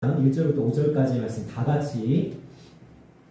1절부터 5절까지 말씀 다 같이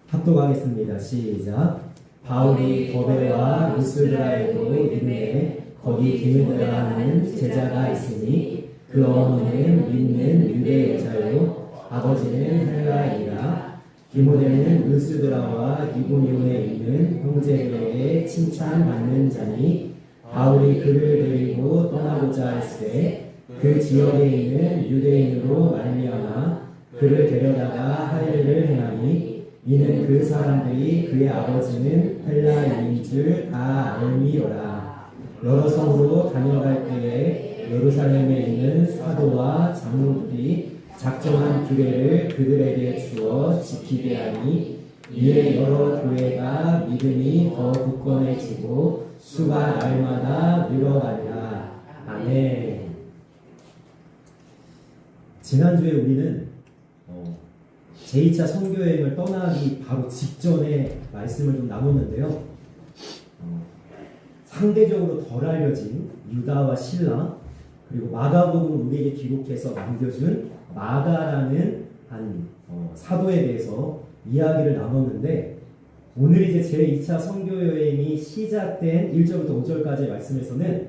합독하겠습니다. 시작. 바울이 더베와 루스드라에도 이르되 거기 디모데라 하는 제자가 있으니 그 어머니는 믿는 유대 여자요 아버지는 헬라이라. 디모데는 루스드라와 이고니온에 있는 형제들에게 칭찬받는 자니 바울이 그를 데리고 떠나고자 할세 그 지역에 있는 유대인으로 말미암아 그를 데려다가 할 일을 행하니 이는 그 사람들이 그의 아버지는 헬라인인 줄 다 알미로라. 여러 성으로 다녀갈 때에 예루살렘에 있는 사도와 장로들이 작정한 규례를 그들에게 주어 지키게 하니 이에 여러 교회가 믿음이 더 굳건해지고 수가 날마다 늘어가니라. 아멘. 지난주에 우리는 제2차 선교여행을 떠나기 바로 직전에 말씀을 좀 나눴는데요. 상대적으로 덜 알려진 유다와 실라 그리고 마가복음을 우리에게 기록해서 남겨준 마가라는 한 사도에 대해서 이야기를 나눴는데 오늘 이제 제2차 선교여행이 시작된 1절부터 5절까지의 말씀에서는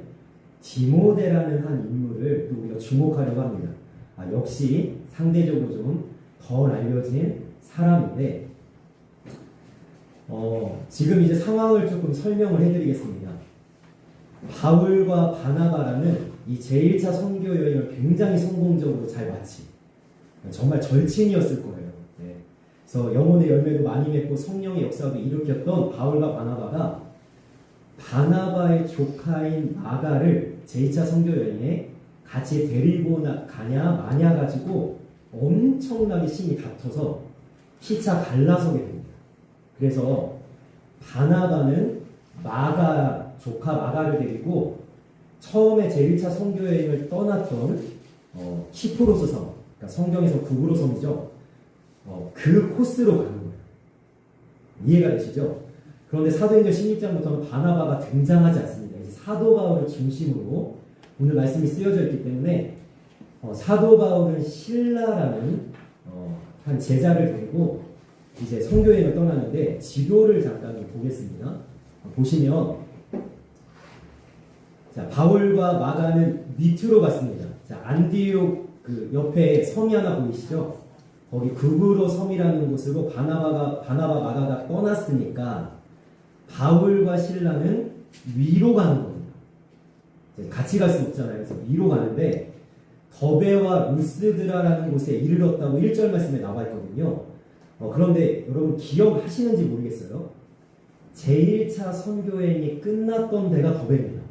디모데라는 한 인물을 또 우리가 주목하려고 합니다. 역시 상대적으로 좀 덜 알려진 사람인데 지금 이제 상황을 조금 설명을 해드리겠습니다. 바울과 바나바라는 이 제1차 선교 여행을 굉장히 성공적으로 잘 마친 정말 절친이었을 거예요. 네. 그래서 영혼의 열매도 많이 맺고 성령의 역사도 일으켰던 바울과 바나바가 바나바의 조카인 마가를 제2차 선교 여행에 같이 데리고 가냐 마냐 가지고 엄청나게 신이 다퉈서 피차 갈라서게 됩니다. 그래서 바나바는 조카 마가를 데리고 처음에 제1차 선교여행을 떠났던 키프로스 섬, 그러니까 성경에서 구브로 섬이죠. 그 코스로 가는 거예요. 이해가 되시죠? 그런데 사도행전 16장부터는 바나바가 등장하지 않습니다. 이제 사도 바울을 중심으로 오늘 말씀이 쓰여져 있기 때문에 사도 바울은 실라라는 한 제자를 데리고 이제 선교여행을 떠나는데 지도를 잠깐 보겠습니다. 보시면 자, 바울과 마가는 밑으로 갔습니다. 자, 안디옥 그 옆에 섬이 하나 보이시죠? 거기 구브로 섬이라는 곳으로 바나바 마가가 떠났으니까 바울과 실라는 위로 가는 겁니다. 같이 갈 수 없잖아요. 그래서 위로 가는데 더베와 루스드라라는 곳에 이르렀다고 1절 말씀에 나와 있거든요. 그런데 여러분 기억하시는지 모르겠어요. 제1차 선교여행이 끝났던 데가 더베입니다.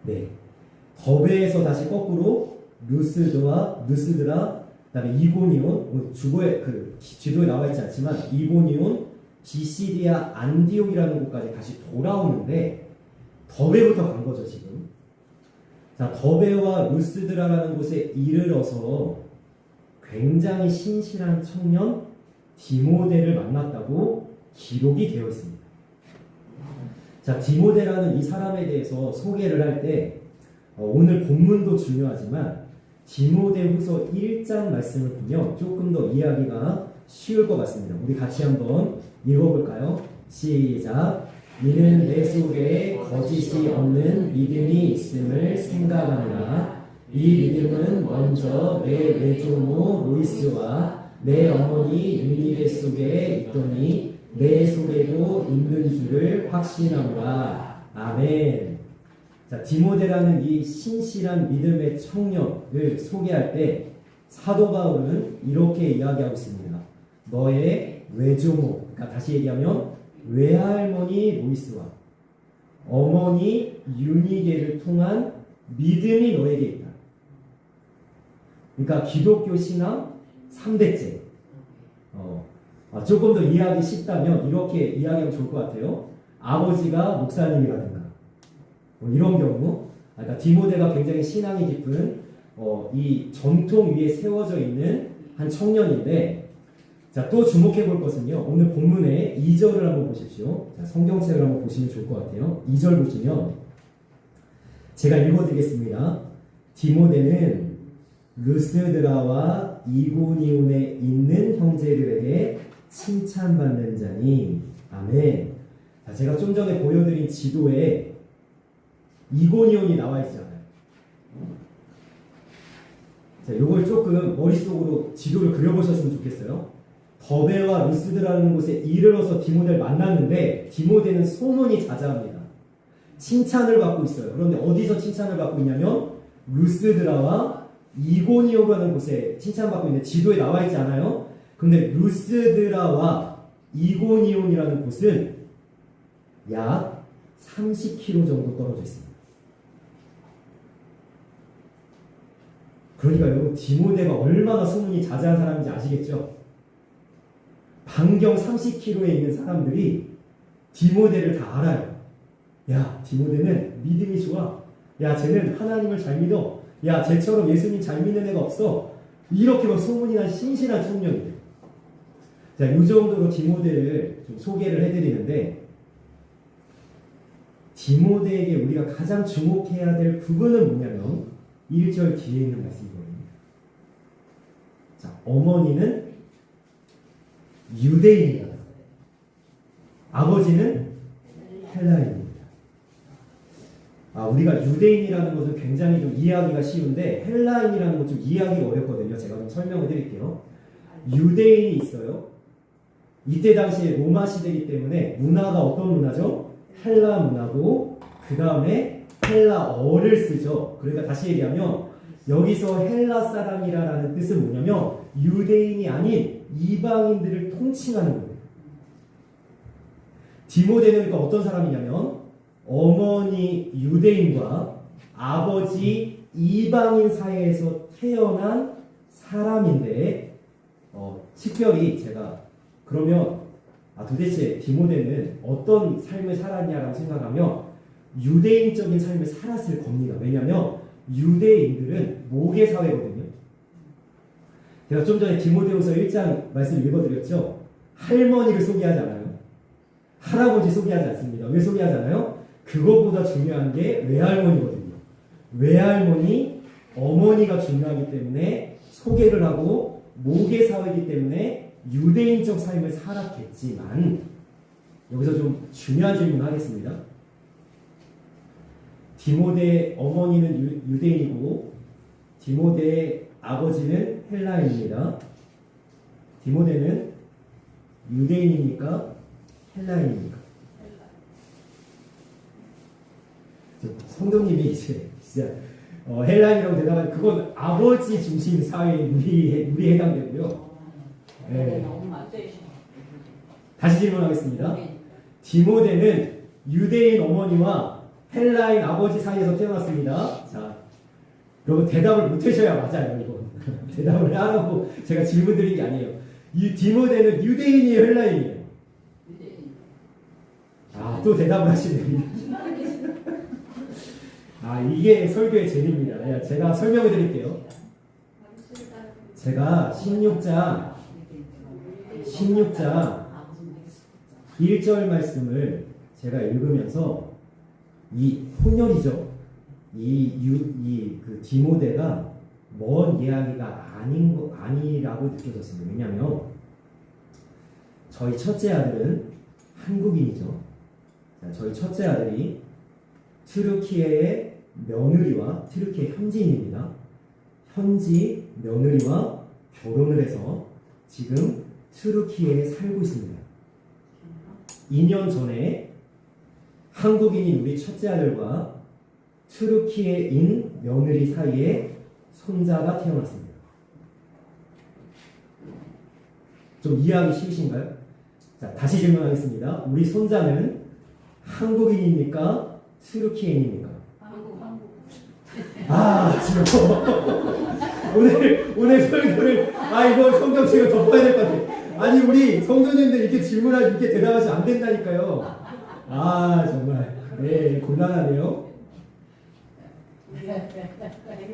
네. 더베에서 다시 거꾸로 루스드라, 그다음에 이고니온, 지도에 나와 있지 않지만 이고니온, 비시디아, 안디옥이라는 곳까지 다시 돌아오는데 더베부터 간 거죠, 지금. 자, 더베와 루스드라라는 곳에 이르러서 굉장히 신실한 청년 디모데를 만났다고 기록이 되어 있습니다. 자, 디모데라는 이 사람에 대해서 소개를 할 때 오늘 본문도 중요하지만 디모데후서 1장 말씀을 보면 조금 더 이해하기가 쉬울 것 같습니다. 우리 같이 한번 읽어볼까요? 시작. 이는 내 속에 거짓이 없는 믿음이 있음을 생각하노라. 이 믿음은 먼저 내 외조모 로이스와 내 어머니 유니베 속에 있더니 내 속에도 있는 줄을 확신하노라. 아멘. 자, 디모데라는 이 신실한 믿음의 청년을 소개할 때 사도 바울은 이렇게 이야기하고 있습니다. 너의 외조모, 그러니까 다시 얘기하면 외할머니 로이스와 어머니 유니게를 통한 믿음이 너에게 있다. 그러니까 기독교 신앙 3대째. 조금 더 이해하기 쉽다면 이렇게 이야기하면 좋을 것 같아요. 아버지가 목사님이라든가 이런 경우, 그러니까 디모데가 굉장히 신앙이 깊은 이 전통 위에 세워져 있는 한 청년인데, 자, 또 주목해 볼 것은요. 오늘 본문의 2절을 한번 보십시오. 자, 성경책을 한번 보시면 좋을 것 같아요. 2절 보시면 제가 읽어드리겠습니다. 디모데는 루스드라와 내가 이고니온에 있는 형제들에게 칭찬받는 자니. 아멘. 자, 제가 좀 전에 보여드린 지도에 이고니온이 나와 있잖아요. 자, 요걸 조금 머릿속으로 지도를 그려보셨으면 좋겠어요. 더베와 루스드라는 곳에 이르러서 디모데를 만났는데 디모데는 소문이 자자합니다. 칭찬을 받고 있어요. 그런데 어디서 칭찬을 받고 있냐면 루스드라와 이고니온이라는 곳에 칭찬받고 있는데 지도에 나와 있지 않아요? 그런데 루스드라와 이고니온이라는 곳은 약 30km 정도 떨어져 있습니다. 그러니까 여러분 디모데가 얼마나 소문이 자자한 사람인지 아시겠죠? 반경 30km에 있는 사람들이 디모데를 다 알아요. 야, 디모데는 믿음이 좋아. 야, 쟤는 하나님을 잘 믿어. 야, 쟤처럼 예수님 잘 믿는 애가 없어. 이렇게 막 소문이 난 신실한 청년이에요. 자, 이 정도로 디모데를 좀 소개를 해드리는데, 디모데에게 우리가 가장 주목해야 될 부분은 뭐냐면 1절 뒤에 있는 말씀이거든요. 자, 어머니는 유대인이다. 아버지는 헬라인입니다. 우리가 유대인이라는 것은 굉장히 좀 이해하기가 쉬운데 헬라인이라는 것 좀 이해하기가 어렵거든요. 제가 좀 설명을 드릴게요. 유대인이 있어요. 이때 당시에 로마 시대이기 때문에 문화가 어떤 문화죠? 헬라 문화고 그 다음에 헬라어를 쓰죠. 그러니까 다시 얘기하면 여기서 헬라 사람이라는 뜻은 뭐냐면 유대인이 아닌 이방인들을 통칭하는 거예요. 디모데는 그러니까 어떤 사람이냐면 어머니 유대인과 아버지 이방인 사이에서 태어난 사람인데 특별히 제가 그러면 도대체 디모데는 어떤 삶을 살았냐라고 생각하면 유대인적인 삶을 살았을 겁니다. 왜냐하면 유대인들은 모계 사회거든요. 제가 좀 전에 디모데후서 1장 말씀 읽어드렸죠. 할머니를 소개하지 않아요. 할아버지 소개하지 않습니다. 왜 소개하지 않아요? 그거보다 중요한 게 외할머니거든요. 외할머니, 어머니가 중요하기 때문에 소개를 하고 모계 사회이기 때문에 유대인적 삶을 살았겠지만 여기서 좀 중요한 질문을 하겠습니다. 디모데의 어머니는 유대인이고 디모데의 아버지는 헬라인입니다. 디모데는 유대인입니까? 헬라인입니까? 성도님이 이제 진짜 헬라인이라고 대답하면 그건 아버지 중심 사회에 우리 해당되고요. 네. 다시 질문하겠습니다. 디모데는 유대인 어머니와 헬라인 아버지 사이에서 태어났습니다. 자, 여러분 대답을 못 하셔야 맞아요. 이거 대답을 하라고 제가 질문 드린 게 아니에요. 이 디모데는 유대인이에요, 헬라인이에요? 유대인. 또 대답을 하시네요. 이게 설교의 재미입니다. 제가 설명해 드릴게요. 제가 16장 1절 말씀을 제가 읽으면서 이 혼혈이죠. 그 디모데가 먼 이야기가 아니라고 느껴졌습니다. 왜냐하면 저희 첫째 아들은 한국인이죠. 저희 첫째 아들이 튀르키예의 며느리와 튀르키예 현지인입니다. 현지 며느리와 결혼을 해서 지금 튀르키예에 살고 있습니다. 2년 전에 한국인인 우리 첫째 아들과 튀르키예인 며느리 사이에 손자가 태어났습니다. 좀 이해하기 쉬우신가요? 자, 다시 질문하겠습니다. 우리 손자는 한국인입니까? 튀르키예인입니까? 지금 오늘 설교를 이거 성경 제가 덮어야 될 것 같아요. 아니 우리 성도님들 이렇게 질문하지 이렇게 대답하시면 안 된다니까요. 정말 곤란하네요.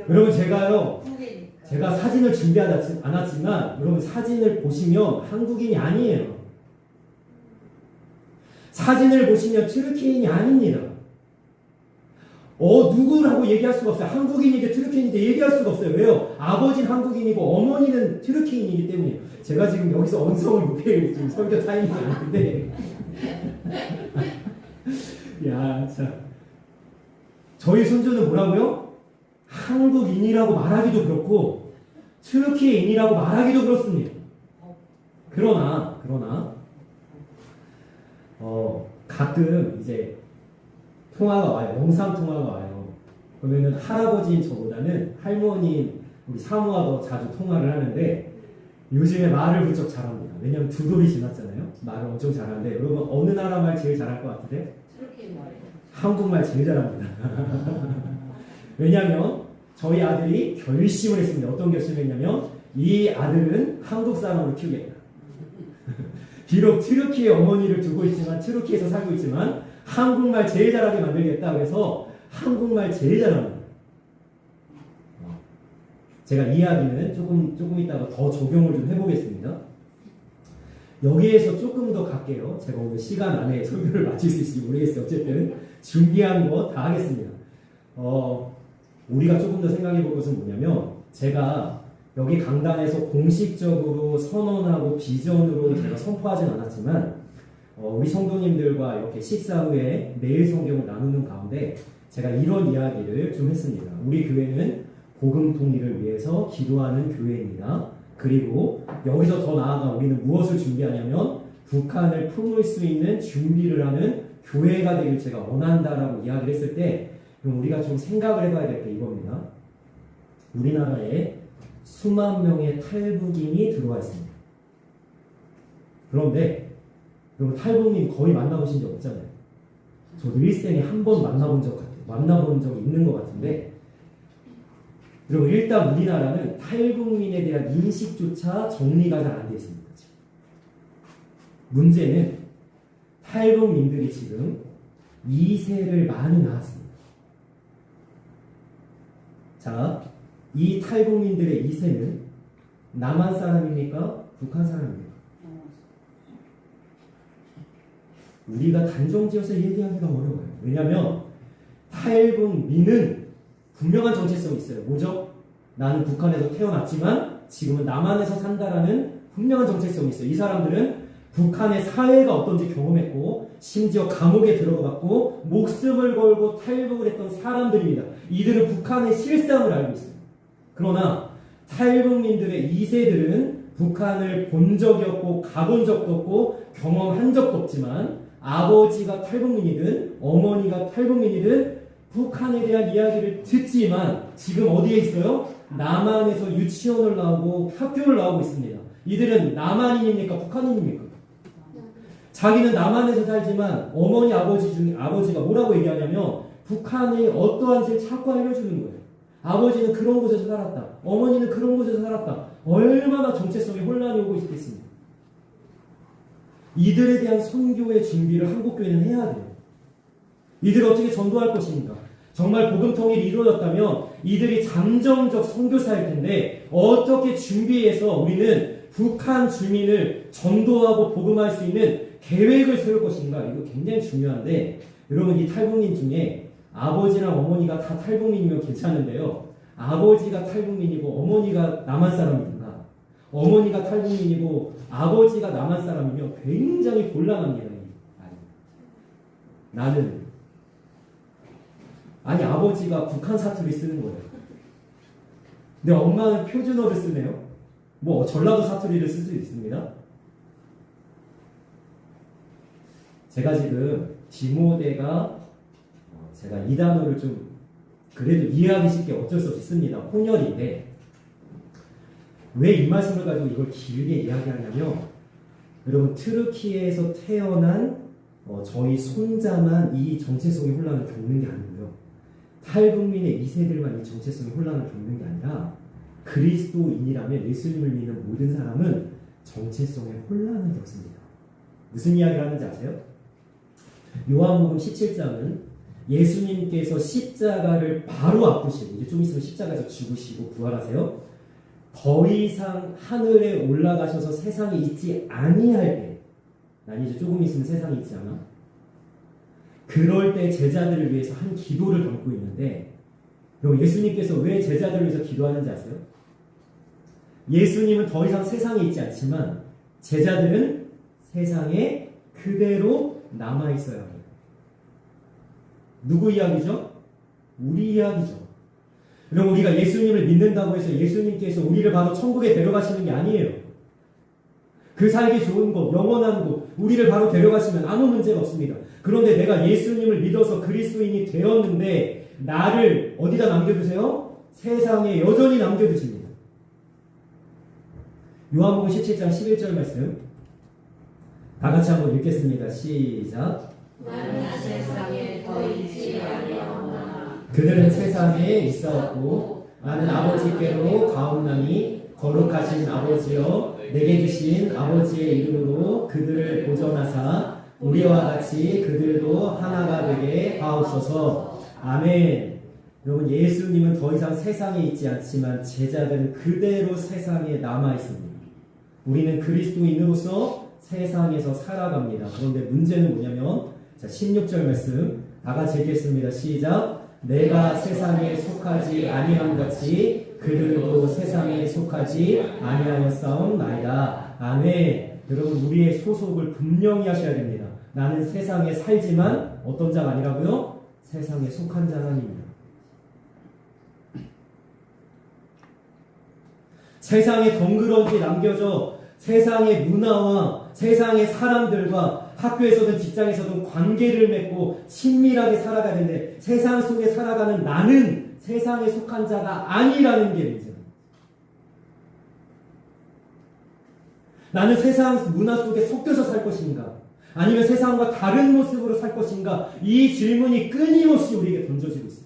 여러분 제가 사진을 준비하지 않았지만 여러분 사진을 보시면 한국인이 아니에요. 사진을 보시면 튀르키예인이 아닙니다. 누구라고 얘기할 수가 없어요. 한국인인데 트르키인인데 얘기할 수가 없어요. 왜요? 아버지는 한국인이고 어머니는 트르키인이기 때문이에요. 제가 지금 여기서 언성을 높이고 지금 설교 타이밍이 아닌데 야, 참. 저희 손주는 뭐라고요? 한국인이라고 말하기도 그렇고 트르키인이라고 말하기도 그렇습니다. 그러나 가끔 이제 통화가 와요. 영상 통화가 와요. 그러면은 할아버지인 저보다는 할머니인 우리 사모가 더 자주 통화를 하는데 요즘에 말을 부쩍 잘합니다. 왜냐면 두 돌이 지났잖아요. 말을 엄청 잘하는데 여러분 어느 나라 말 제일 잘할 것 같으세요? 한국말 제일 잘합니다. 왜냐면 저희 아들이 결심을 했습니다. 어떤 결심을 했냐면 이 아들은 한국 사람으로 키우겠다. 비록 트르키의 어머니를 두고 있지만 트르키에서 살고 있지만 한국말 제일 잘하게 만들겠다. 그래서 한국말 제일 잘합니다. 제가 이야기는 조금 이따가 더 적용을 좀 해보겠습니다. 여기에서 조금 더 갈게요. 제가 오늘 시간 안에 설교를 마칠 수 있을지 모르겠어요. 어쨌든 준비한 거 다 하겠습니다. 우리가 조금 더 생각해 볼 것은 뭐냐면 제가 여기 강단에서 공식적으로 선언하고 비전으로 제가 선포하진 않았지만 우리 성도님들과 이렇게 식사 후에 매일 성경을 나누는 가운데 제가 이런 이야기를 좀 했습니다. 우리 교회는 복음 통일을 위해서 기도하는 교회입니다. 그리고 여기서 더 나아가 우리는 무엇을 준비하냐면 북한을 품을 수 있는 준비를 하는 교회가 되길 제가 원한다라고 이야기를 했을 때 그럼 우리가 좀 생각을 해봐야 될 게 이겁니다. 우리나라에 수만 명의 탈북인이 들어와 있습니다. 그런데 여러분 탈북민 거의 만나보신 적 없잖아요. 저도 일생에 한 번 만나본 적이 있는 것 같은데 여러분 일단 우리나라는 탈북민에 대한 인식조차 정리가 잘 안 되어 있습니다. 문제는 탈북민들이 지금 2세를 많이 낳았습니다. 자, 이 탈북민들의 2세는 남한 사람입니까? 북한 사람입니까? 우리가 단정지어서 얘기하기가 어려워요. 왜냐하면 탈북민은 분명한 정체성이 있어요. 뭐죠? 나는 북한에서 태어났지만 지금은 남한에서 산다라는 분명한 정체성이 있어요. 이 사람들은 북한의 사회가 어떤지 경험했고 심지어 감옥에 들어갔고 목숨을 걸고 탈북을 했던 사람들입니다. 이들은 북한의 실상을 알고 있어요. 그러나 탈북민들의 2세들은 북한을 본 적이 없고 가본 적도 없고 경험한 적도 없지만 아버지가 탈북민이든 어머니가 탈북민이든 북한에 대한 이야기를 듣지만 지금 어디에 있어요? 남한에서 유치원을 나오고 학교를 나오고 있습니다. 이들은 남한인입니까? 북한인입니까? 자기는 남한에서 살지만 어머니 아버지가 뭐라고 얘기하냐면 북한이 어떠한지 자꾸 알려주는 거예요. 아버지는 그런 곳에서 살았다. 어머니는 그런 곳에서 살았다. 얼마나 정체성에 혼란이 오고 있겠습니까? 이들에 대한 선교의 준비를 한국교회는 해야 돼요. 이들을 어떻게 전도할 것인가? 정말 복음통일이 이루어졌다면 이들이 잠정적 선교사일 텐데 어떻게 준비해서 우리는 북한 주민을 전도하고 복음할 수 있는 계획을 세울 것인가? 이거 굉장히 중요한데 여러분 이 탈북민 중에 아버지랑 어머니가 다 탈북민이면 괜찮은데요. 아버지가 탈북민이고 어머니가 남한 사람이구나. 어머니가 탈북민이고 아버지가 남한 사람이면 굉장히 곤란합니다. 나는 아버지가 북한 사투리 쓰는 거예요. 근데 엄마는 표준어를 쓰네요. 뭐 전라도 사투리를 쓸 수 있습니다. 제가 지금 디모데가 제가 이 단어를 좀 그래도 이해하기 쉽게 어쩔 수 없이 씁니다. 혼혈인데 왜 이 말씀을 가지고 이걸 길게 이야기하냐면 여러분 트르키에서 태어난 저희 손자만 이 정체성의 혼란을 겪는 게 아니고요. 탈북민의 2세들만 이 정체성의 혼란을 겪는 게 아니라 그리스도인이라면 예수님을 믿는 모든 사람은 정체성의 혼란을 겪습니다. 무슨 이야기를 하는지 아세요? 요한복음 17장은 예수님께서 십자가를 바로 앞두시고 이제 좀 있으면 십자가에서 죽으시고 부활하세요. 더 이상 하늘에 올라가셔서 세상에 있지 아니할 때 난 이제 조금 있으면 세상에 있지 않아. 그럴 때 제자들을 위해서 한 기도를 담고 있는데, 그럼 예수님께서 왜 제자들을 위해서 기도하는지 아세요? 예수님은 더 이상 세상에 있지 않지만 제자들은 세상에 그대로 남아있어야 합니다. 누구 이야기죠? 우리 이야기죠. 그럼 우리가 예수님을 믿는다고 해서 예수님께서 우리를 바로 천국에 데려가시는 게 아니에요. 그 살기 좋은 곳, 영원한 곳, 우리를 바로 데려가시면 아무 문제가 없습니다. 그런데 내가 예수님을 믿어서 그리스도인이 되었는데 나를 어디다 남겨두세요? 세상에 여전히 남겨두십니다. 요한복음 17장 11절 말씀 다 같이 한번 읽겠습니다. 시작. 나는 세상에 더 있지 아니하오나 그들은 세상에 있사옵고 나는 아버지께로 가옵나니 거룩하신 아버지여 내게 주신 아버지의 이름으로 그들을 보존하사 우리와 같이 그들도 하나가 되게 하옵소서. 아멘. 여러분, 예수님은 더 이상 세상에 있지 않지만 제자들은 그대로 세상에 남아 있습니다. 우리는 그리스도인으로서 세상에서 살아갑니다. 그런데 문제는 뭐냐면, 자, 16절 말씀 다 같이 읽겠습니다. 시작. 내가 세상에 속하지 아니함 같이 그들도 세상에 속하지 아니하였사옵나이다. 아멘. 여러분, 우리의 소속을 분명히 하셔야 됩니다. 나는 세상에 살지만 어떤 자가 아니라고요? 세상에 속한 자가 아닙니다. 세상에 덩그러니 남겨져 세상의 문화와 세상의 사람들과 학교에서든 직장에서든 관계를 맺고 친밀하게 살아가야 되는데 세상 속에 살아가는 나는 세상에 속한 자가 아니라는 게 문제입니다. 나는 세상 문화 속에 섞여서 살 것인가? 아니면 세상과 다른 모습으로 살 것인가? 이 질문이 끊임없이 우리에게 던져지고 있습니다.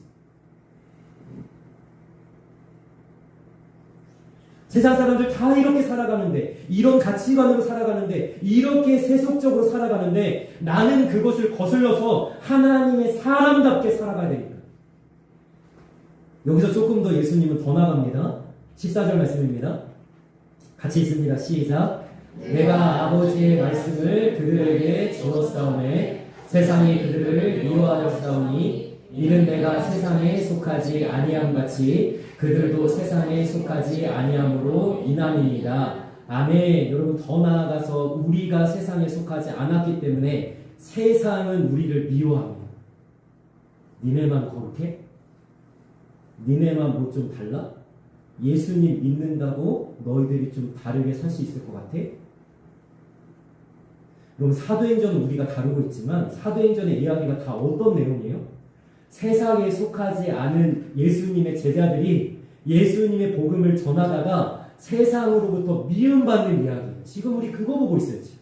세상 사람들 다 이렇게 살아가는데, 이런 가치관으로 살아가는데, 이렇게 세속적으로 살아가는데 나는 그것을 거슬러서 하나님의 사람답게 살아가야 되니까. 여기서 조금 더 예수님은 더 나갑니다. 14절 말씀입니다. 같이 읽습니다. 시작. 내가 아버지의 말씀을 그들에게 주었사오매 세상이 그들을 미워하였사오니 이는 내가 세상에 속하지 아니함같이 그들도 세상에 속하지 아니함으로 인함이니이다. 아멘. 여러분, 더 나아가서 우리가 세상에 속하지 않았기 때문에 세상은 우리를 미워합니다. 니네만 거룩해? 니네만 뭐 좀 달라? 예수님 믿는다고 너희들이 좀 다르게 살 수 있을 것 같아? 그럼 사도행전은 우리가 다루고 있지만 사도행전의 이야기가 다 어떤 내용이에요? 세상에 속하지 않은 예수님의 제자들이 예수님의 복음을 전하다가 세상으로부터 미움받는 이야기예요. 지금 우리 그거 보고 있어요. 지금.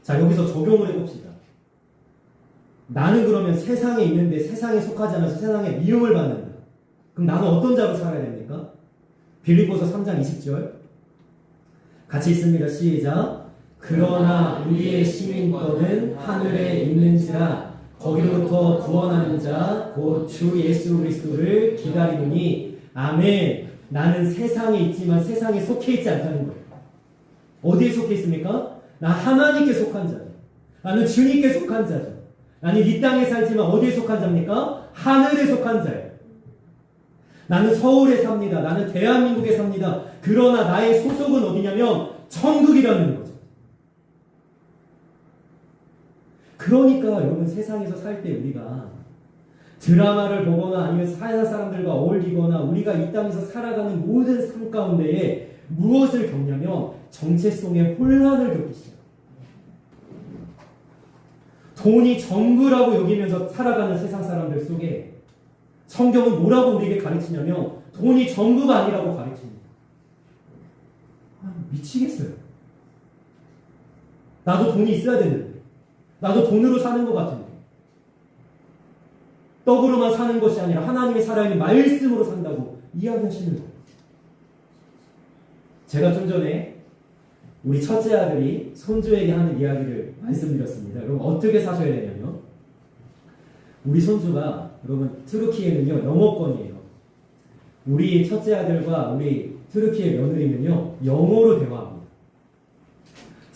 자, 여기서 적용을 해봅시다. 나는 그러면 세상에 있는데 세상에 속하지 않아서 세상에 미움을 받는다. 그럼 나는 어떤 자로 살아야 됩니까? 빌립보서 3장 20절 같이 읽습니다. 시작. 그러나 우리의 시민권은 하늘에 있는지라 거기로부터 구원하는 자 곧 주 예수 그리스도를 기다리노니. 아멘. 나는 세상에 있지만 세상에 속해 있지 않다는 거예요. 어디에 속해 있습니까? 나 하나님께 속한 자예요. 나는 주님께 속한 자죠. 나는 이 땅에 살지만 어디에 속한 자입니까? 하늘에 속한 자예요. 나는 서울에 삽니다. 나는 대한민국에 삽니다. 그러나 나의 소속은 어디냐면 천국이라는 거죠. 그러니까 여러분, 세상에서 살 때 우리가 드라마를 보거나 아니면 사회사 사람들과 어울리거나 우리가 이 땅에서 살아가는 모든 삶 가운데에 무엇을 겪냐면 정체성의 혼란을 겪기 시작합니다. 돈이 전부라고 여기면서 살아가는 세상 사람들 속에 성경은 뭐라고 우리에게 가르치냐면 돈이 전부가 아니라고 가르칩니다. 미치겠어요. 나도 돈이 있어야 되는데, 나도 돈으로 사는 것 같은데, 떡으로만 사는 것이 아니라 하나님의 살아있는 말씀으로 산다고 이야기하시는 거예요. 제가 좀 전에 우리 첫째 아들이 손주에게 하는 이야기를 말씀드렸습니다. 여러분, 어떻게 사셔야 되냐면, 우리 손주가, 여러분, 트루키에는요 영어권이에요. 우리 첫째 아들과 우리 트루키의 며느리는요 영어로 대화합니다.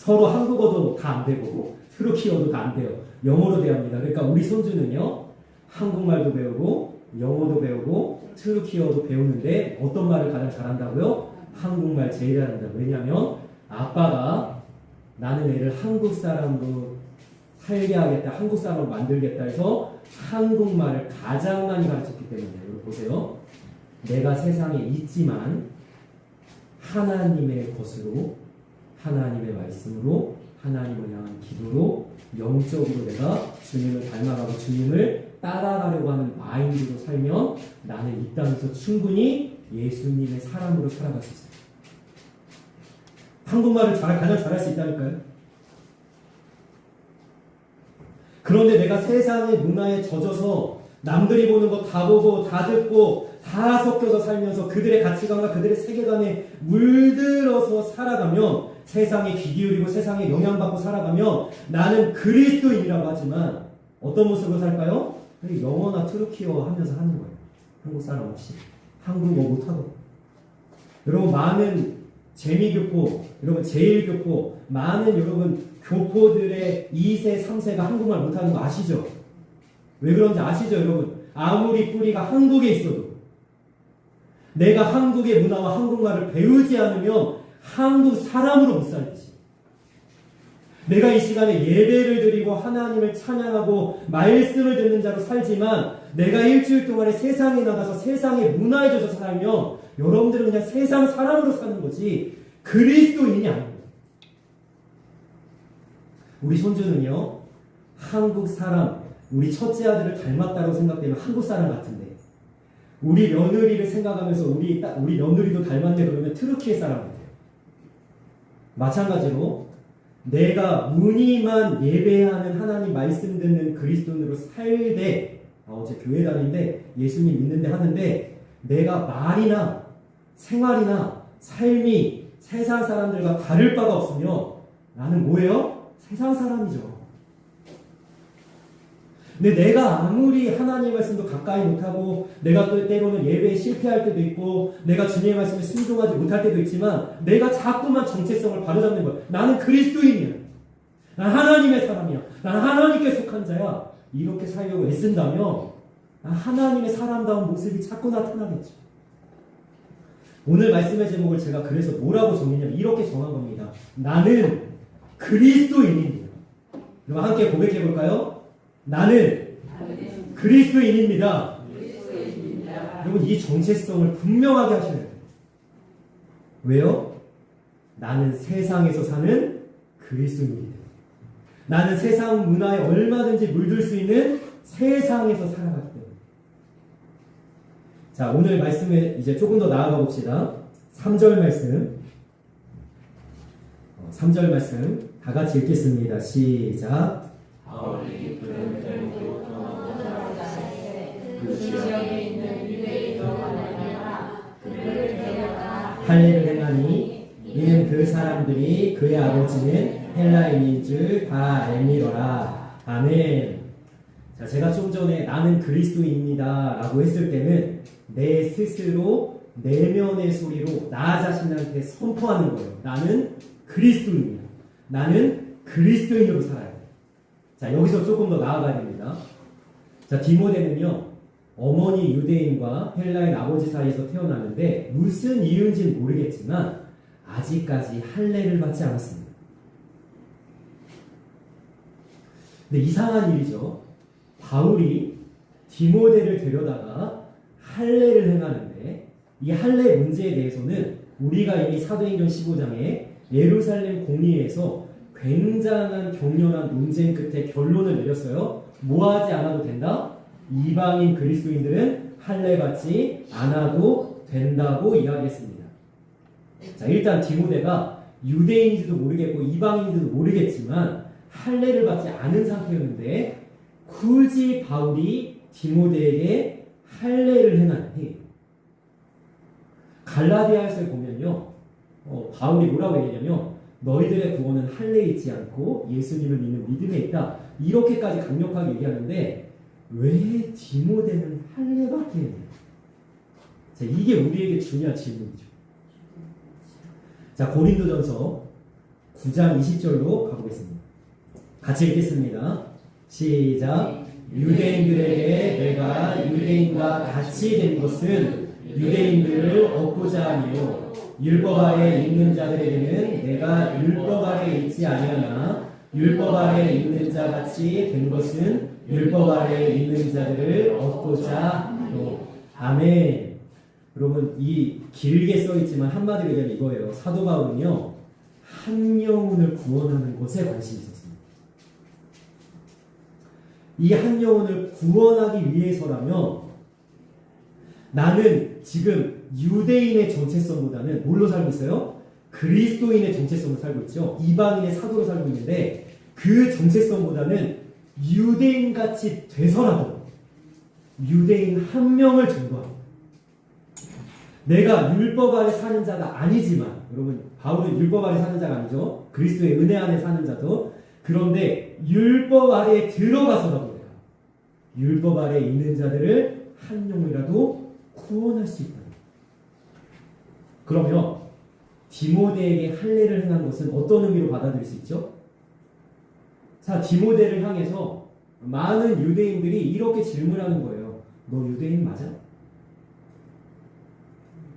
서로 한국어도 다 안 되고 트루키어도 다 안 돼요. 영어로 대합니다. 그러니까 우리 손주는요, 한국말도 배우고 영어도 배우고 트루키어도 배우는데 어떤 말을 가장 잘한다고요? 한국말 제일 잘한다고. 왜냐하면 아빠가 나는 애를 한국 사람으로 살게 하겠다, 한국 사람으로 만들겠다 해서 한국말을 가장 많이 가르쳤기 때문에. 여러분 보세요. 내가 세상에 있지만 하나님의 것으로, 하나님의 말씀으로, 하나님을 향한 기도로 영적으로 내가 주님을 닮아가고 주님을 따라가려고 하는 마인드로 살면 나는 이 땅에서 충분히 예수님의 사람으로 살아갈 수 있어요. 한국말을 가장 잘할 수 있다니까요. 그런데 내가 세상의 문화에 젖어서 남들이 보는 거 다 보고 다 듣고 다 섞여서 살면서 그들의 가치관과 그들의 세계관에 물들어서 살아가면, 세상에 귀 기울이고 세상에 영향받고 살아가면 나는 그리스도인이라고 하지만 어떤 모습으로 살까요? 영어나 트루키어 하면서 하는 거예요. 한국 사람 없이. 한국어 못하고. 여러분 많은 재미교포, 여러분 제1교포, 많은 여러분 교포들의 2세, 3세가 한국말 못하는 거 아시죠? 왜 그런지 아시죠, 여러분? 아무리 뿌리가 한국에 있어도 내가 한국의 문화와 한국말을 배우지 않으면 한국 사람으로 못 살지. 내가 이 시간에 예배를 드리고 하나님을 찬양하고 말씀을 듣는 자로 살지만 내가 일주일 동안에 세상에 나가서 세상의 문화에 젖어서 살면 여러분들은 그냥 세상 사람으로 사는 거지 그리스도인이 아닙니다. 우리 손주는요, 한국 사람, 우리 첫째 아들을 닮았다고 생각되면 한국 사람 같은데, 우리 며느리를 생각하면서 우리 며느리도 닮았네 그러면 트루키예 사람 같아요. 마찬가지로 내가 무늬만 예배하는 하나님 말씀 듣는 그리스도인으로 살되, 어제 교회 다니는데 예수님 믿는데 하는데 내가 말이나 생활이나 삶이 세상 사람들과 다를 바가 없으면 나는 뭐예요? 세상 사람이죠. 근데 내가 아무리 하나님의 말씀도 가까이 못하고 내가 또 때로는 예배에 실패할 때도 있고 내가 주님의 말씀에 순종하지 못할 때도 있지만 내가 자꾸만 정체성을 바로잡는 거야. 나는 그리스도인이야. 난 하나님의 사람이야. 난 하나님께 속한 자야. 이렇게 살려고 애쓴다면 하나님의 사람다운 모습이 자꾸 나타나겠죠. 오늘 말씀의 제목을 제가 그래서 뭐라고 정했냐면 이렇게 정한 겁니다. 나는 그리스도인입니다. 그럼 함께 고백해 볼까요? 나는 그리스도인입니다. 여러분 이 정체성을 분명하게 하셔야 돼요. 왜요? 나는 세상에서 사는 그리스도인입니다. 나는 세상 문화에 얼마든지 물들 수 있는 세상에서 살아가기 때문에. 자, 오늘 말씀에 이제 조금 더 나아가 봅시다. 3절 말씀. 3절 말씀 다 같이 읽겠습니다. 시작. 그 지역에 있는 유대인으로 말미암아 그를 데려다 할례를 행하니 이는 그 사람들이 그의 아버지는 헬라인인 줄 다 알미러라. 아멘. 자, 제가 좀 전에 나는 그리스도입니다 라고 했을 때는 내 스스로 내면의 소리로 나 자신한테 선포하는 거예요. 나는 그리스도인이야. 나는 그리스도인으로 살아야 돼. 자, 여기서 조금 더 나아가야 됩니다. 자, 디모데는요, 어머니 유대인과 헬라인 아버지 사이에서 태어났는데 무슨 이유인지는 모르겠지만 아직까지 할례를 받지 않았습니다. 근데 이상한 일이죠. 바울이 디모데를 데려다가 할례를 행하는데 이 할례 문제에 대해서는 우리가 이미 사도행전 15장에 예루살렘 공의회에서 굉장한 격렬한 논쟁 끝에 결론을 내렸어요. 뭐 하지 않아도 된다? 이방인 그리스도인들은 할례 받지 않아도 된다고 이야기했습니다. 자, 일단 디모데가 유대인인지도 모르겠고 이방인인지도 모르겠지만 할례를 받지 않은 상태였는데 굳이 바울이 디모데에게 할례를 행한 해요. 갈라디아서에 보면요, 바울이 뭐라고 얘기하냐면 너희들의 구원은 할례에 있지 않고 예수님을 믿는 믿음에 있다. 이렇게까지 강력하게 얘기하는데 왜 디모데는 할례 받게 했냐? 자, 이게 우리에게 중요한 질문이죠. 자, 고린도전서 9장 20절로 가보겠습니다. 같이 읽겠습니다. 시작. 유대인들에게 내가 유대인과 같이 된 것은 유대인들을 얻고자 함이요 율법 아래 있는 자들에게는 내가 율법 아래 있지 아니하나 율법 아래 있는 자 같이 된 것은 율법 아래 있는 자들을 얻고자 함이요. 아멘. 여러분, 이 길게 써 있지만 한마디로 얘기하면 이거예요. 사도 바울은요, 한 영혼을 구원하는 것에 관심이 있었습니다. 이 한 영혼을 구원하기 위해서라면 나는 지금 유대인의 정체성보다는 뭘로 살고 있어요? 그리스도인의 정체성으로 살고 있죠. 이방인의 사도로 살고 있는데 그 정체성보다는 유대인같이 돼서라도 유대인 한 명을 전도하고 내가 율법 아래 사는 자가 아니지만 여러분 바울은 율법 아래 사는 자가 아니죠. 그리스도의 은혜 안에 사는 자도 그런데 율법 아래에 들어가서라도 내가 율법 아래에 있는 자들을 한 영혼이라도 구원할 수 있다. 그러면 디모데에게 할례를 행한 것은 어떤 의미로 받아들일 수 있죠? 자, 디모데를 향해서 많은 유대인들이 이렇게 질문하는 거예요. 너 유대인 맞아?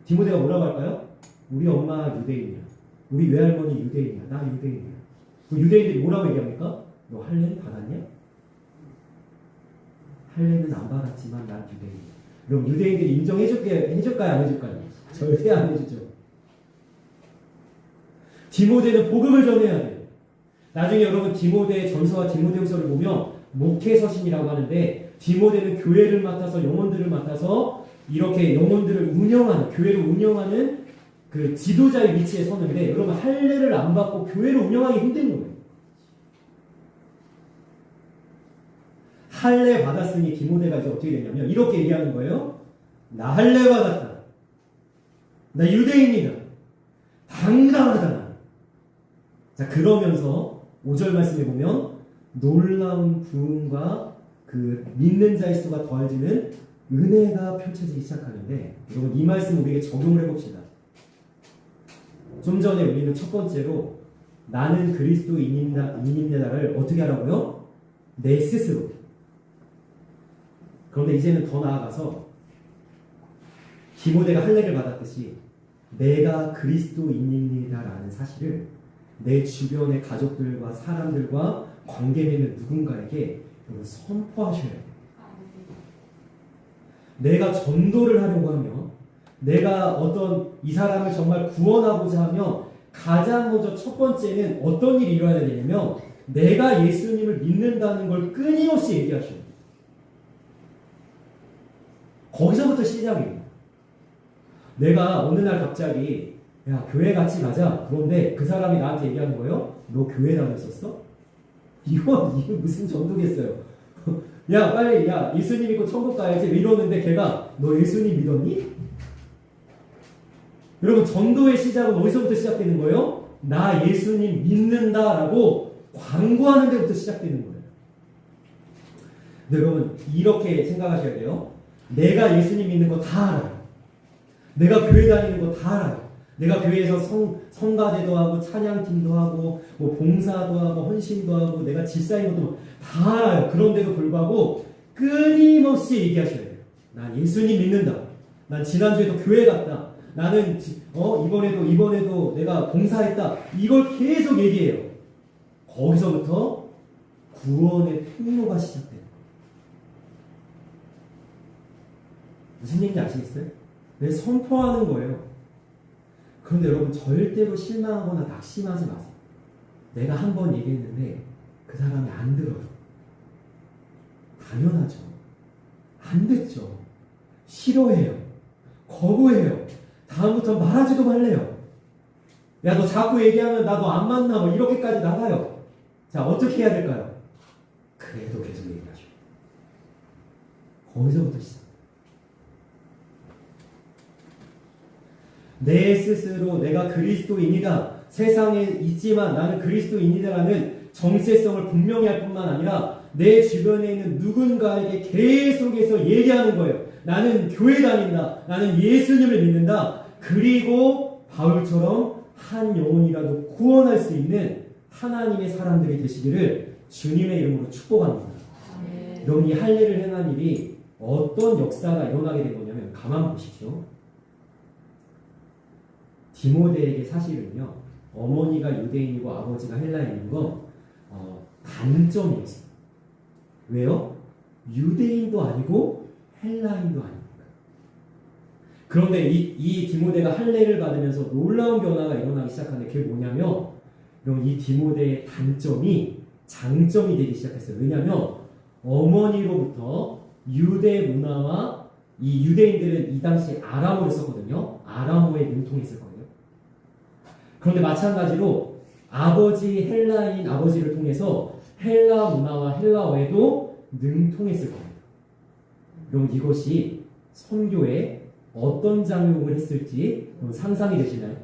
디모데가 뭐라고 할까요? 우리 엄마 유대인이야. 우리 외할머니 유대인이야. 나 유대인이야. 그 유대인들이 뭐라고 얘기합니까? 너 할례는 받았냐? 할례는 안 받았지만 난 유대인이야. 그럼 유대인들이 해줄까요? 안 해줄까요? 절대 안 해주죠. 디모데는 복음을 전해야 돼요. 나중에 여러분 디모데의 전서와 디모데후서를 보면 목회서신이라고 하는데 디모데는 교회를 맡아서 영혼들을 맡아서 이렇게 영혼들을 운영하는 교회를 운영하는 그 지도자의 위치에 서는데 여러분 할례를 안 받고 교회를 운영하기 힘든 거예요. 할례 받았으니 디모데가 이제 어떻게 되냐면 이렇게 얘기하는 거예요. 나 할례 받았다. 나 유대인이다. 당당하다. 자, 그러면서 5절 말씀에 보면 놀라운 부흥과 그 믿는 자의 수가 더해지는 은혜가 펼쳐지기 시작하는데 여러분 이 말씀 우리에게 적용을 해봅시다. 좀 전에 우리는 첫 번째로 나는 그리스도인이다를 어떻게 하라고요? 내 스스로. 그런데 이제는 더 나아가서 디모데가 할례를 받았듯이 내가 그리스도인이다라는 사실을 내 주변의 가족들과 사람들과 관계 맺는 누군가에게 선포하셔야 돼요. 내가 전도를 하려고 하면 내가 어떤 이 사람을 정말 구원하고자 하면 가장 먼저 첫 번째는 어떤 일이 일어나야 되냐면 내가 예수님을 믿는다는 걸 끊임없이 얘기하셔야 돼요. 거기서부터 시작이에요. 내가 어느 날 갑자기 야 교회 같이 가자. 그런데 그 사람이 나한테 얘기하는 거예요. 너 교회 다녔었어? 이거 무슨 전도겠어요. 야 빨리 야 예수님 믿고 천국 가야지 이러는데 걔가 너 예수님 믿었니? 여러분 전도의 시작은 어디서부터 시작되는 거예요? 나 예수님 믿는다라고 광고하는 데부터 시작되는 거예요. 근데 여러분 이렇게 생각하셔야 돼요. 내가 예수님 믿는 거 다 알아요. 내가 교회 다니는 거 다 알아요. 내가 교회에서 성가대도 하고 찬양팀도 하고 뭐 봉사도 하고 헌신도 하고 내가 집사인 것도 다 알아요. 그런데도 불구하고 끊임없이 얘기하셔야 돼요. 난 예수님 믿는다. 난 지난주에도 교회 갔다. 나는 이번에도 내가 봉사했다. 이걸 계속 얘기해요. 거기서부터 구원의 통로가 시작돼요. 무슨 얘기인지 아시겠어요? 내 선포하는 거예요. 그런데 여러분 절대로 실망하거나 낙심하지 마세요. 내가 한 번 얘기했는데 그 사람이 안 들어요. 당연하죠. 안 듣죠. 싫어해요. 거부해요. 다음부터 말하지도 말래요. 야, 너 자꾸 얘기하면 나 너 안 만나. 뭐 이렇게까지 나가요. 자, 어떻게 해야 될까요? 그래도 계속 얘기하죠. 거기서부터 시작. 내 스스로 내가 그리스도인이다. 세상에 있지만 나는 그리스도인이다라는 정체성을 분명히 할 뿐만 아니라 내 주변에 있는 누군가에게 계속해서 얘기하는 거예요. 나는 교회 다닌다. 나는 예수님을 믿는다. 그리고 바울처럼 한 영혼이라도 구원할 수 있는 하나님의 사람들이 되시기를 주님의 이름으로 축복합니다. 여러분, 이 할례를 행한 일이 어떤 역사가 일어나게 된 거냐면 가만 보십시오. 디모데에게 사실은요, 어머니가 유대인이고 아버지가 헬라인인 건 단점이었어요. 왜요? 유대인도 아니고 헬라인도 아닙니다. 그런데 이 디모데가 할례를 받으면서 놀라운 변화가 일어나기 시작하는데 그게 뭐냐면, 여러분, 이 디모데의 단점이 장점이 되기 시작했어요. 왜냐하면 어머니로부터 유대 문화와 이 유대인들은 이 당시 아람어를 썼거든요. 아람어에 능통했을 거예요. 그런데 마찬가지로 아버지 헬라인 아버지를 통해서 헬라 문화와 헬라어에도 능통했을 겁니다. 그럼 이것이 선교에 어떤 작용을 했을지 상상이 되시나요?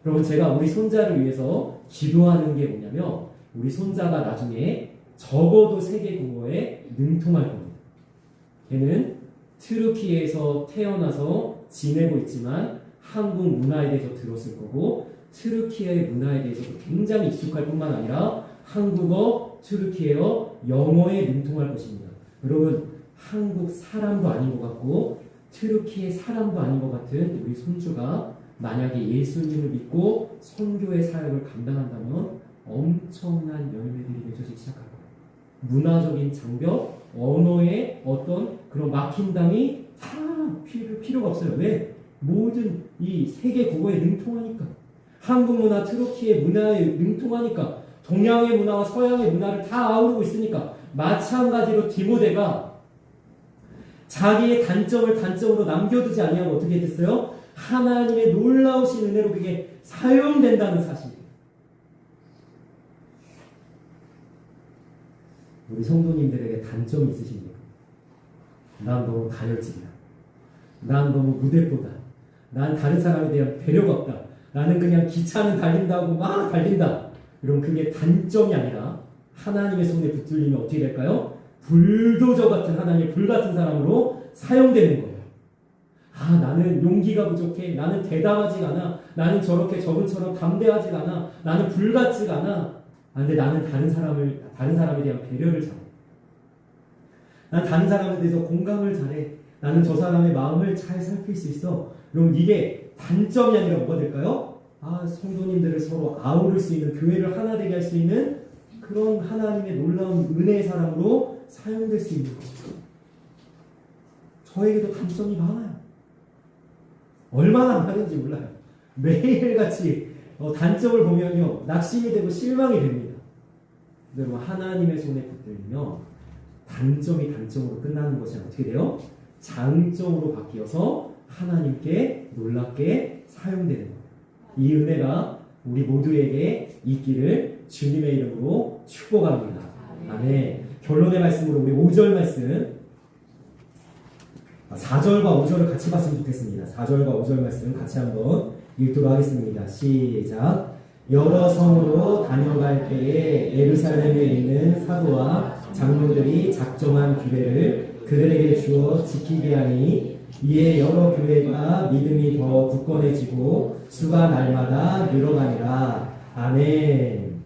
그럼 제가 우리 손자를 위해서 기도하는 게 뭐냐면, 우리 손자가 나중에 적어도 세계 국어에 능통할 겁니다. 걔는 트르키에서 태어나서 지내고 있지만 한국 문화에 대해서 들었을 거고, 트르키의 문화에 대해서도 굉장히 익숙할 뿐만 아니라 한국어, 트르키어, 영어에 능통할 것입니다. 여러분, 한국 사람도 아닌 것 같고 트르키의 사람도 아닌 것 같은 우리 손주가 만약에 예수님을 믿고 선교의 사역을 감당한다면 엄청난 열매들이 맺어지기 시작할 거예요. 문화적인 장벽, 언어의 어떤 그런 막힘당이 다 필요가 없어요. 왜? 모든 이 세계 국어에 능통하니까. 한국 문화, 트르키의 문화에 능통하니까. 동양의 문화와 서양의 문화를 다 아우르고 있으니까. 마찬가지로 디모데가 자기의 단점을 단점으로 남겨두지 아니하고 어떻게 됐어요? 하나님의 놀라우신 은혜로 그게 사용된다는 사실이에요. 우리 성도님들에게 단점이 있으십니까? 난 너무 다혈질이다. 난 너무 무대뽀다. 난 다른 사람에 대한 배려가 없다. 나는 그냥 기차는 달린다고 막 달린다. 그럼 그게 단점이 아니라 하나님의 손에 붙들리면 어떻게 될까요? 불도저 같은 하나님의 불 같은 사람으로 사용되는 거예요. 아, 나는 용기가 부족해. 나는 대담하지가 않아. 나는 저렇게 저분처럼 담대하지가 않아. 나는 불 같지가 않아. 근데 나는 다른 사람에 대한 배려를 잘해. 난 다른 사람에 대해서 공감을 잘해. 나는 저 사람의 마음을 잘 살필 수 있어. 그럼 이게 단점이 아니라 뭐가 될까요? 아, 성도님들을 서로 아우를 수 있는, 교회를 하나 되게 할 수 있는 그런 하나님의 놀라운 은혜의 사람으로 사용될 수 있는 거죠. 저에게도 단점이 많아요. 얼마나 많은지 몰라요. 매일같이 단점을 보면요, 낙심이 되고 실망이 됩니다. 여러분, 하나님의 손에 붙들면 단점이 단점으로 끝나는 것이 어떻게 돼요? 장점으로 바뀌어서 하나님께 놀랍게 사용되는 거예요. 이 은혜가 우리 모두에게 있기를 주님의 이름으로 축복합니다. 아멘. 결론의 말씀으로 우리 5절 말씀, 4절과 5절을 같이 봤으면 좋겠습니다. 4절과 5절 말씀 같이 한번 읽도록 하겠습니다. 시작. 여러 성으로 다녀갈 때에 예루살렘에 있는 사도와 장로들이 작정한 규례를 그들에게 주어 지키게 하니, 이에 여러 교회가 믿음이 더 굳건해지고 수가 날마다 늘어가니라. 아멘.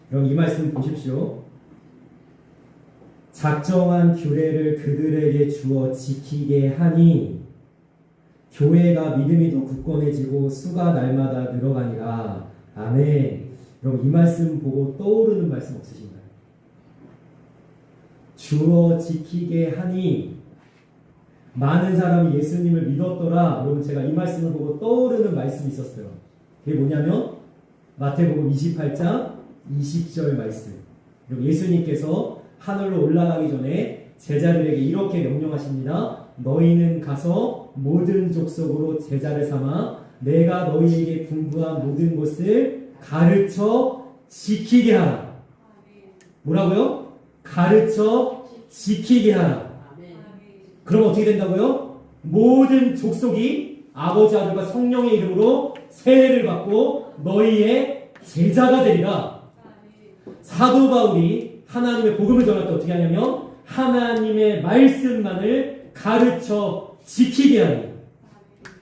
그럼 이 말씀 보십시오. 작정한 규례를 그들에게 주어 지키게 하니 교회가 믿음이 더 굳건해지고 수가 날마다 늘어가니라. 아멘. 그럼 이 말씀 보고 떠오르는 말씀 없으신가요? 주어 지키게 하니 많은 사람이 예수님을 믿었더라. 여러분, 제가 이 말씀을 보고 떠오르는 말씀이 있었어요. 그게 뭐냐면 마태복음 28장 20절 말씀. 여러분, 예수님께서 하늘로 올라가기 전에 제자들에게 이렇게 명령하십니다. 너희는 가서 모든 족속으로 제자를 삼아 내가 너희에게 분부한 모든 것을 가르쳐 지키게 하라. 뭐라고요? 가르쳐 지키게 하라. 그럼 어떻게 된다고요? 모든 족속이 아버지, 아들과 성령의 이름으로 세례를 받고 너희의 제자가 되리라. 사도 바울이 하나님의 복음을 전할 때 어떻게 하냐면 하나님의 말씀만을 가르쳐 지키게 하니,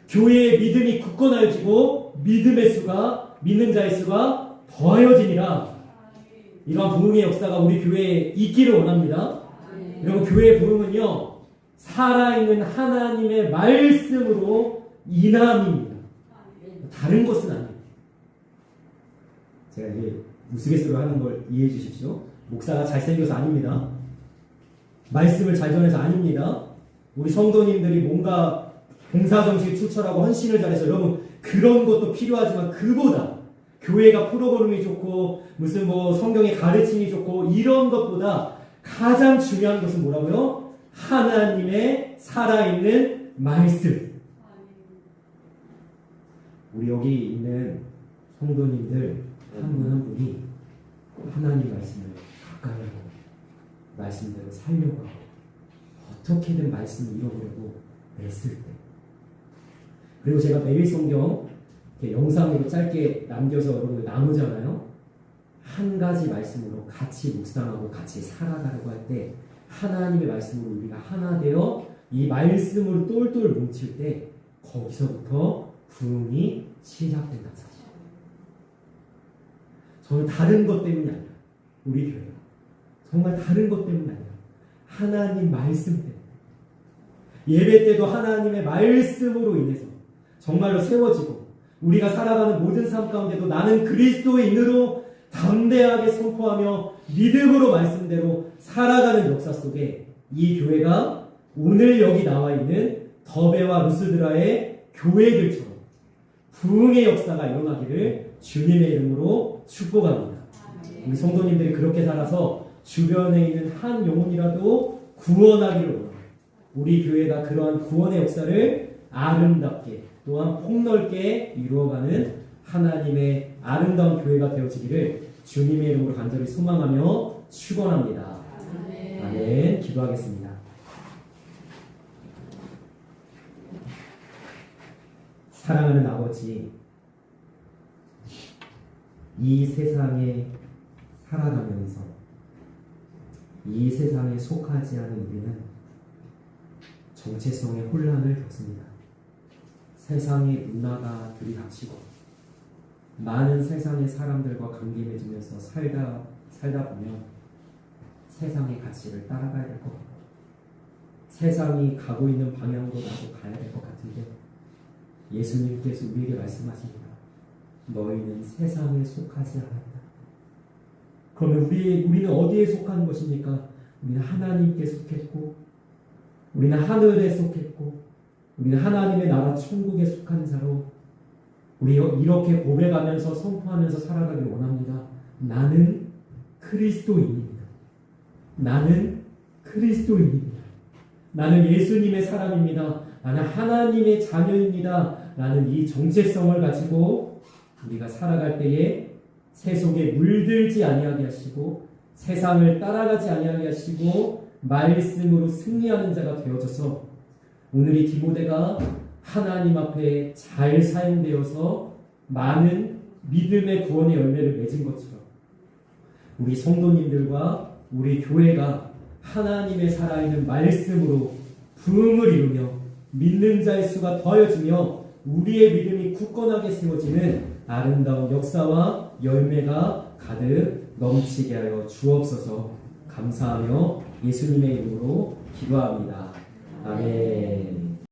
교회의 믿음이 굳건하여지고 믿음의 수가 믿는 자의 수가 더하여지니라. 이러한 부흥의 역사가 우리 교회에 있기를 원합니다. 여러분, 교회의 부흥은요, 살아있는 하나님의 말씀으로 인함입니다. 다른 것은 아닙니다. 제가 이게 우스갯소리로 하는 걸 이해해 주십시오. 목사가 잘생겨서 아닙니다. 말씀을 잘 전해서 아닙니다. 우리 성도님들이 뭔가 봉사정신을 추천하고 헌신을 잘해서, 여러분 그런 것도 필요하지만 그보다 교회가 프로그램이 좋고 무슨 뭐 성경의 가르침이 좋고 이런 것보다 가장 중요한 것은 뭐라고요? 하나님의 살아있는 말씀. 우리 여기 있는 성도님들 한 분 한 분이 하나님 말씀을 가까이 하고 말씀대로 살려고 하고 어떻게든 말씀을 이뤄보려고 애쓸 때, 그리고 제가 매일 성경 이렇게 영상으로 짧게 남겨서 여러분들 나누잖아요. 한 가지 말씀으로 같이 묵상하고 같이 살아가려고 할 때 하나님의 말씀으로 우리가 하나 되어 이 말씀으로 똘똘 뭉칠 때 거기서부터 부흥이 시작된다는 사실. 저는 다른 것 때문이 아니라, 우리 교회가 정말 다른 것 때문이 아니라 하나님 말씀 때문에, 예배 때도 하나님의 말씀으로 인해서 정말로 세워지고 우리가 살아가는 모든 삶 가운데도 나는 그리스도인으로 담대하게 선포하며 믿음으로 말씀대로 살아가는 역사 속에 이 교회가 오늘 여기 나와 있는 더베와 루스드라의 교회들처럼 부흥의 역사가 일어나기를 주님의 이름으로 축복합니다. 우리 성도님들이 그렇게 살아서 주변에 있는 한 영혼이라도 구원하기를 원합니다. 우리 교회가 그러한 구원의 역사를 아름답게 또한 폭넓게 이루어가는 하나님의 아름다운 교회가 되어지기를 주님의 이름으로 간절히 소망하며 축원합니다. 아멘. 기도하겠습니다. 사랑하는 아버지, 이 세상에 살아가면서 이 세상에 속하지 않은 우리는 정체성의 혼란을 겪습니다. 세상의 문화가 들이닥치고 많은 세상의 사람들과 관계 맺으면서 살다 보면 세상의 가치를 따라가야 될 것 같고 세상이 가고 있는 방향으로 나도 가야 될 것 같은데 예수님께서 우리에게 말씀하십니다. 너희는 세상에 속하지 않았다. 그러면 우리는 어디에 속한 것입니까? 우리는 하나님께 속했고 우리는 하늘에 속했고 우리는 하나님의 나라 천국에 속한 자로 우리 이렇게 고백하면서 선포하면서 살아가길 원합니다. 나는 그리스도인입니다. 나는 그리스도인입니다. 나는 예수님의 사람입니다. 나는 하나님의 자녀입니다. 라는 이 정체성을 가지고 우리가 살아갈 때에 세속에 물들지 아니하게 하시고 세상을 따라가지 아니하게 하시고 말씀으로 승리하는 자가 되어져서 오늘 이 디모데가 하나님 앞에 잘 사용되어서 많은 믿음의 구원의 열매를 맺은 것처럼 우리 성도님들과 우리 교회가 하나님의 살아있는 말씀으로 부흥을 이루며 믿는 자의 수가 더해지며 우리의 믿음이 굳건하게 세워지는 아름다운 역사와 열매가 가득 넘치게 하여 주옵소서. 감사하며 예수님의 이름으로 기도합니다. 아멘.